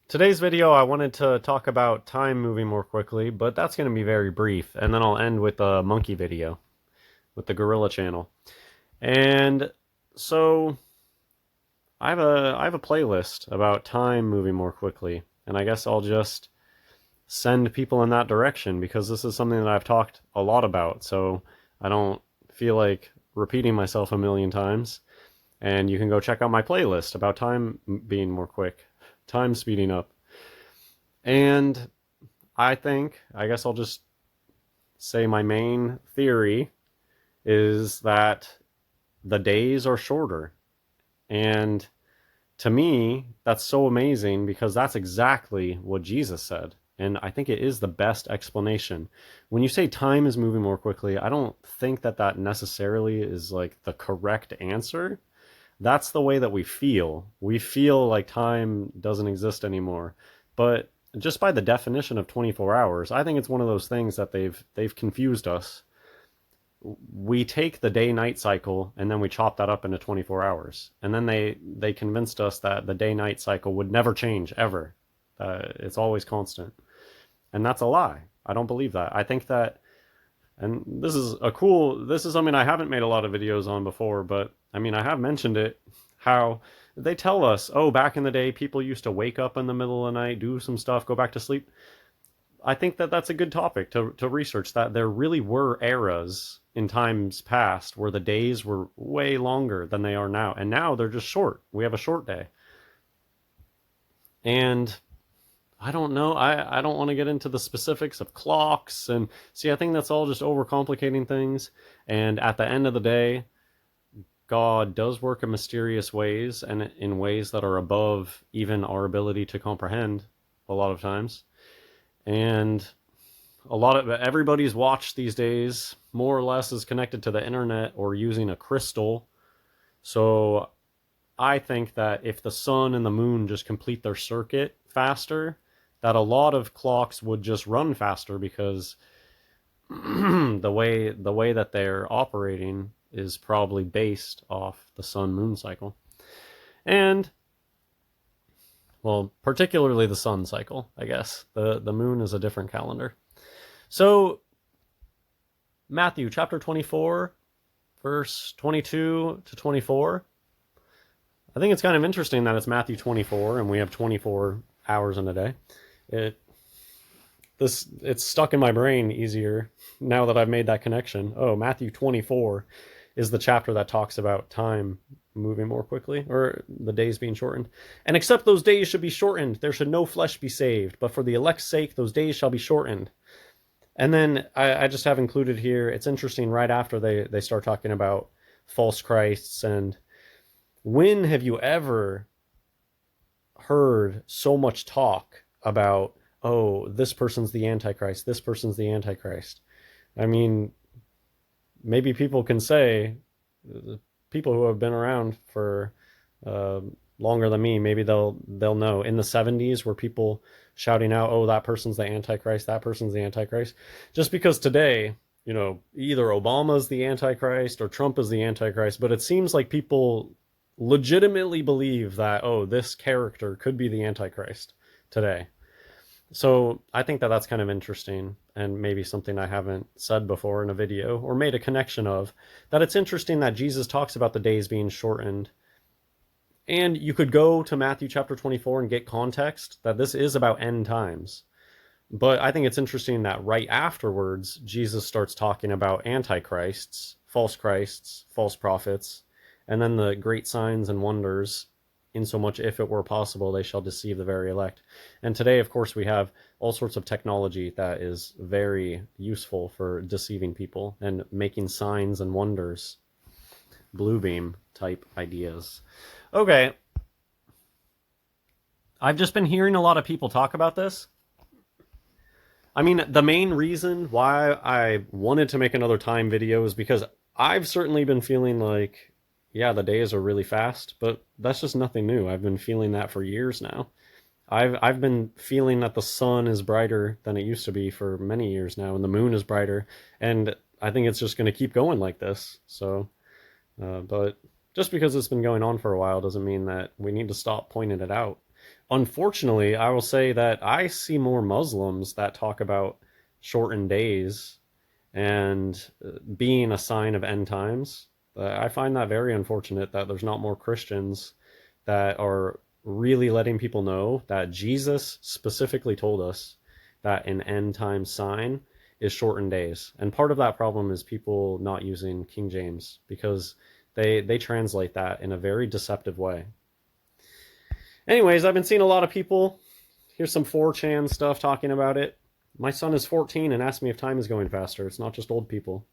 Today's video, I wanted to talk about time moving more quickly, but that's going to be very brief. And then I'll end with a monkey video with the gorilla channel. And so I have a playlist about time moving more quickly, and I guess I'll just send people in that direction because this is something that I've talked a lot about. So I don't feel like repeating myself a million times. And you can go check out my playlist about time being more quick, time speeding up. And I guess I'll just say my main theory is that the days are shorter. And to me, that's so amazing because that's exactly what Jesus said. And I think it is the best explanation. When you say time is moving more quickly, I don't think that that necessarily is like the correct answer. That's the way that we feel. We feel like time doesn't exist anymore. But just by the definition of 24 hours, I think it's one of those things that they've confused us. We take the day-night cycle and then we chop that up into 24 hours. And then they convinced us that the day-night cycle would never change ever. It's always constant. And that's a lie. I don't believe that. I think that, and this is something I haven't made a lot of videos on before, but I mean, I have mentioned it, how they tell us, oh, back in the day, people used to wake up in the middle of the night, do some stuff, go back to sleep. I think that that's a good topic to research, that there really were eras in times past where the days were way longer than they are now. And now they're just short. We have a short day. And I don't know. I don't want to get into the specifics of clocks. And see, I think that's all just overcomplicating things. And at the end of the day, God does work in mysterious ways and in ways that are above even our ability to comprehend a lot of times. And everybody's watch these days more or less is connected to the internet or using a crystal. So I think that if the sun and the moon just complete their circuit faster, that a lot of clocks would just run faster because the way that they're operating is probably based off the sun-moon cycle. And, well, particularly the sun cycle, I guess. The moon is a different calendar. So, Matthew chapter 24, verse 22 to 24. I think it's kind of interesting that it's Matthew 24 and we have 24 hours in a day. It's stuck in my brain easier now that I've made that connection. Oh, Matthew 24 is the chapter that talks about time moving more quickly, or the days being shortened. And except those days should be shortened, there should no flesh be saved, but for the elect's sake, those days shall be shortened. And then I just have included here, it's interesting, right after they start talking about false Christs, and when have you ever heard so much talk about, oh, this person's the Antichrist, this person's the Antichrist? I mean, maybe people can say, people who have been around for longer than me, maybe they'll know. In the 70s, were people shouting out, oh, that person's the Antichrist, that person's the Antichrist? Just because today, either Obama's the Antichrist or Trump is the Antichrist, but it seems like people legitimately believe that, oh, this character could be the Antichrist today. So I think that that's kind of interesting, and maybe something I haven't said before in a video or made a connection of, that it's interesting that Jesus talks about the days being shortened. And you could go to Matthew chapter 24 and get context that this is about end times. But I think it's interesting that right afterwards, Jesus starts talking about antichrists, false prophets, and then the great signs and wonders, insomuch if it were possible, they shall deceive the very elect. And today, of course, we have all sorts of technology that is very useful for deceiving people and making signs and wonders. Blue beam type ideas. Okay. I've just been hearing a lot of people talk about this. I mean, the main reason why I wanted to make another time video is because I've certainly been feeling like, yeah, the days are really fast, but that's just nothing new. I've been feeling that for years now. I've been feeling that the sun is brighter than it used to be for many years now, and the moon is brighter, and I think it's just going to keep going like this. So, but just because it's been going on for a while doesn't mean that we need to stop pointing it out. Unfortunately, I will say that I see more Muslims that talk about shortened days and being a sign of end times. I find that very unfortunate that there's not more Christians that are really letting people know that Jesus specifically told us that an end time sign is shortened days. And part of that problem is people not using King James because they translate that in a very deceptive way. Anyways, I've been seeing a lot of people. Here's some 4chan stuff talking about it. My son is 14 and asked me if time is going faster. It's not just old people.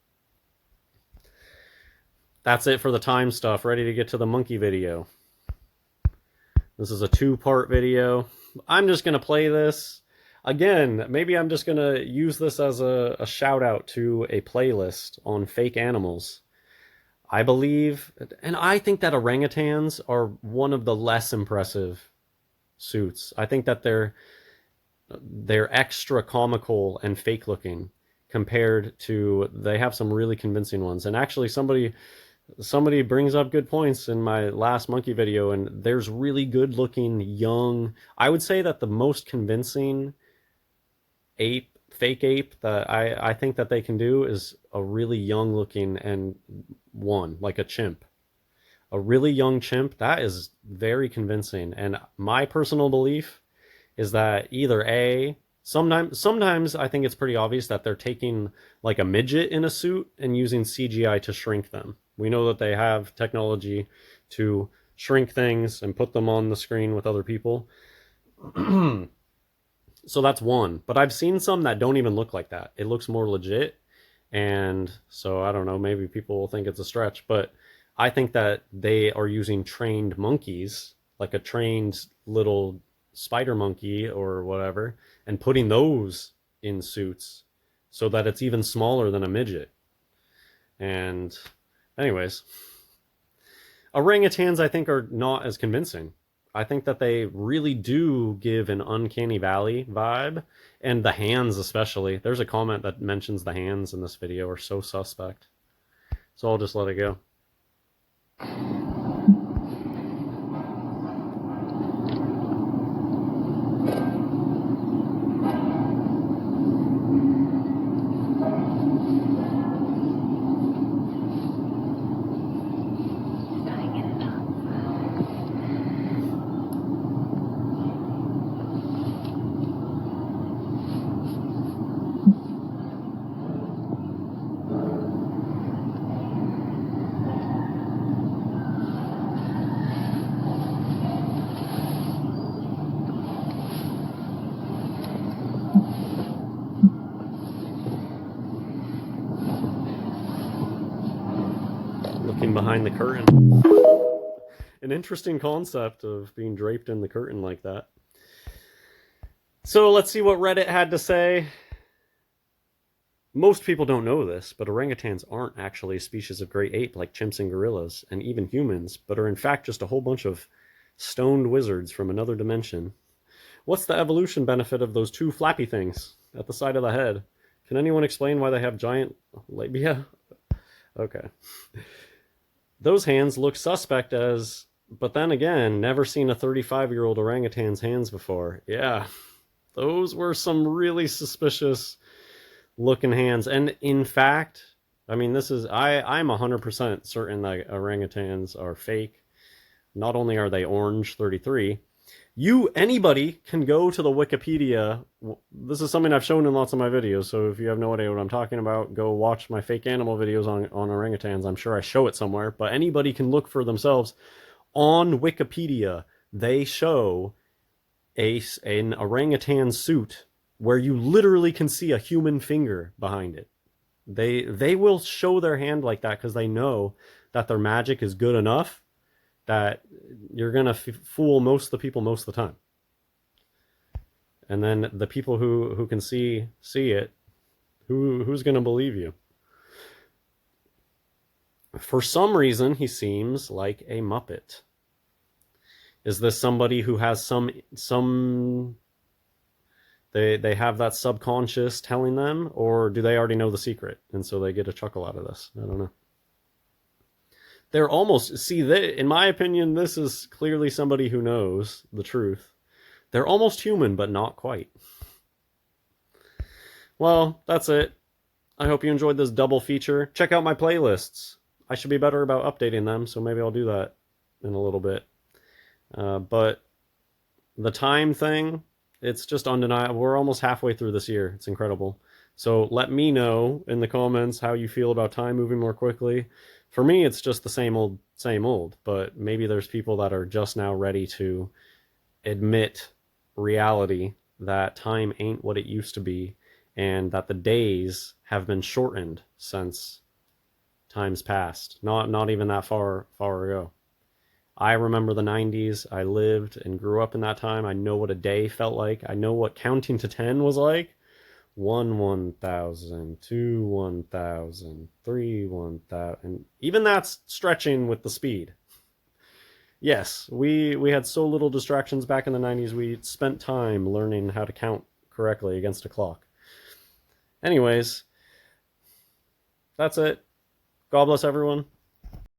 That's it for the time stuff. Ready to get to the monkey video. This is a 2-part video. I'm just going to play this. Again, maybe I'm just going to use this as a shout out to a playlist on fake animals. I believe, and I think that orangutans are one of the less impressive suits. I think that they're extra comical and fake looking compared to, they have some really convincing ones. And actually somebody brings up good points in my last monkey video, and there's really good looking young, I would say that the most convincing fake ape that I think that they can do is a really young looking and one, like a chimp. A really young chimp, that is very convincing. And my personal belief is that either sometimes I think it's pretty obvious that they're taking like a midget in a suit and using CGI to shrink them. We know that they have technology to shrink things and put them on the screen with other people. So that's one. But I've seen some that don't even look like that. It looks more legit. And so I don't know, maybe people will think it's a stretch, but I think that they are using trained monkeys, like a trained little spider monkey or whatever, and putting those in suits so that it's even smaller than a midget. And anyways, orangutans I think are not as convincing. I think that they really do give an uncanny valley vibe, and the hands especially. There's a comment that mentions the hands in this video are so suspect. So I'll just let it go. Looking behind the curtain. An interesting concept of being draped in the curtain like that. So let's see what Reddit had to say. Most people don't know this, but orangutans aren't actually a species of great ape like chimps and gorillas, and even humans, but are in fact just a whole bunch of stoned wizards from another dimension. What's the evolution benefit of those 2 flappy things at the side of the head? Can anyone explain why they have giant labia? Okay. Those hands look suspect as, but then again, never seen a 35-year-old orangutan's hands before. Yeah, those were some really suspicious looking hands. And in fact, I mean, I'm 100% certain that orangutans are fake. Not only are they orange 33, anybody can go to the Wikipedia. This is something I've shown in lots of my videos, so if you have no idea what I'm talking about, go watch my fake animal videos on orangutans. I'm sure I show it somewhere, but anybody can look for themselves. On Wikipedia, they show an orangutan suit where you literally can see a human finger behind it. They will show their hand like that because they know that their magic is good enough that you're going to fool most of the people most of the time. And then the people who can see it, who's going to believe you? For some reason, he seems like a Muppet. Is this somebody who has some they have that subconscious telling them, or do they already know the secret and so they get a chuckle out of this? I don't know. They're almost, in my opinion, this is clearly somebody who knows the truth. They're almost human, but not quite. Well, that's it. I hope you enjoyed this double feature. Check out my playlists. I should be better about updating them, so maybe I'll do that in a little bit. But the time thing, it's just undeniable. We're almost halfway through this year. It's incredible. So let me know in the comments how you feel about time moving more quickly. For me, it's just the same old, same old. But maybe there's people that are just now ready to admit reality that time ain't what it used to be, and that the days have been shortened since times past. Not even that far ago. I remember the 90s. I lived and grew up in that time. I know what a day felt like. I know what counting to 10 was like. 1 1000, 2 1000, 3 1000. Even that's stretching with the speed. Yes, we had so little distractions back in the 90s. We spent time learning how to count correctly against a clock. Anyways, that's it. God bless everyone.